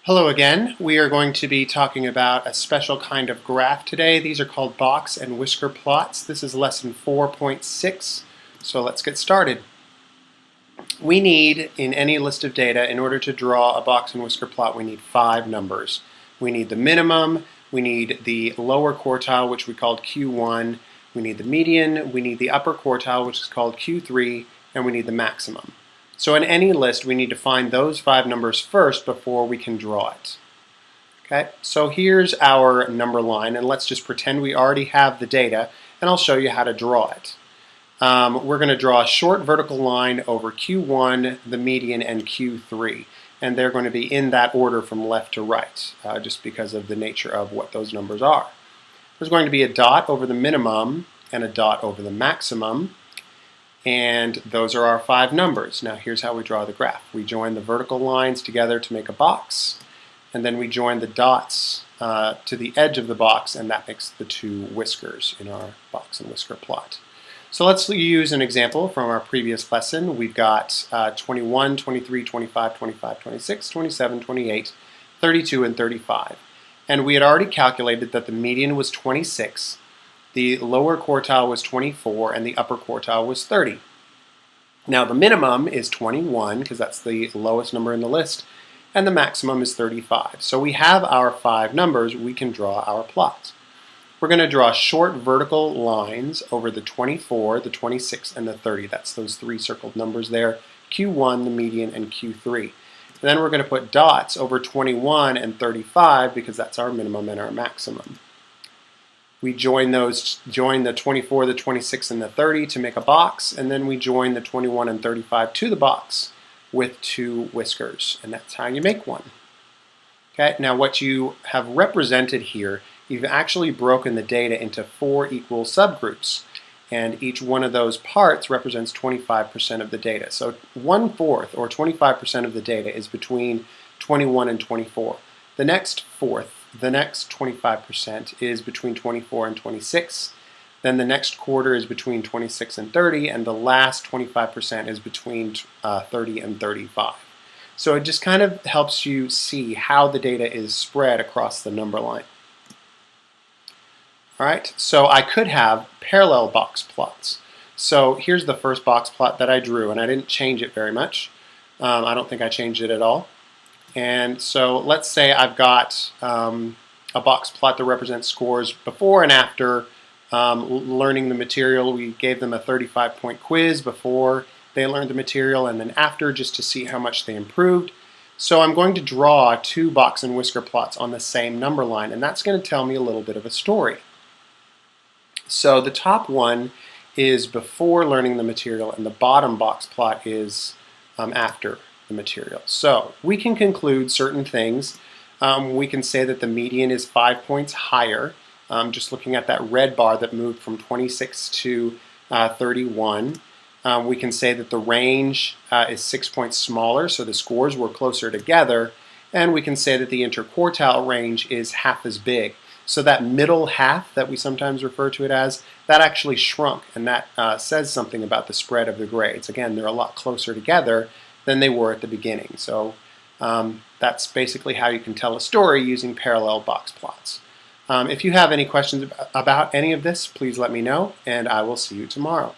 Hello again. We are going to be talking about a special kind of graph today. These are called box and whisker plots. This is lesson 4.6, so let's get started. We need, in any list of data, in order to draw a box and whisker plot, we need 5 numbers. We need the minimum, we need the lower quartile, which we called Q1, we need the median, we need the upper quartile, which is called Q3, and we need the maximum. So in any list, we need to find those 5 numbers first before we can draw it. Okay, so here's our number line, and let's just pretend we already have the data, and I'll show you how to draw it. We're going to draw a short vertical line over Q1, the median, and Q3, and they're going to be in that order from left to right, just because of the nature of what those numbers are. There's going to be a dot over the minimum and a dot over the maximum. And those are our 5 numbers. Now here's how we draw the graph. We join the vertical lines together to make a box, and then we join the dots to the edge of the box, and that makes the 2 whiskers in our box and whisker plot. So let's use an example from our previous lesson. We've got 21, 23, 25, 25, 26, 27, 28, 32, and 35. And we had already calculated that the median was 26, the lower quartile was 24, and the upper quartile was 30. Now the minimum is 21, because that's the lowest number in the list, and the maximum is 35. So we have our 5 numbers, we can draw our plot. We're going to draw short vertical lines over the 24, the 26, and the 30. That's those 3 circled numbers there, Q1, the median, and Q3. And then we're going to put dots over 21 and 35, because that's our minimum and our maximum. We join the 24, the 26, and the 30 to make a box, and then we join the 21 and 35 to the box with 2 whiskers, and that's how you make one. Okay, now what you have represented here, you've actually broken the data into 4 equal subgroups, and each one of those parts represents 25% of the data. So 1/4 or 25% of the data is between 21 and 24. The next 25% is between 24 and 26. Then the next quarter is between 26 and 30, and the last 25% is between 30 and 35. So it just kind of helps you see how the data is spread across the number line. All right, so I could have parallel box plots. So here's the first box plot that I drew, and I didn't change it very much. I don't think I changed it at all. And so let's say I've got a box plot that represents scores before and after learning the material. We gave them a 35-point quiz before they learned the material, and then after, just to see how much they improved. So I'm going to draw 2 box and whisker plots on the same number line, and that's going to tell me a little bit of a story. So the top one is before learning the material, and the bottom box plot is after the material. So we can conclude certain things. We can say that the median is 5 points higher, just looking at that red bar that moved from 26 to 31. We can say that the range is 6 points smaller, so the scores were closer together, and we can say that the interquartile range is half as big. So that middle half that we sometimes refer to it as, that actually shrunk, and that says something about the spread of the grades. Again, they're a lot closer together than they were at the beginning. So that's basically how you can tell a story using parallel box plots. If you have any questions about any of this, please let me know, and I will see you tomorrow.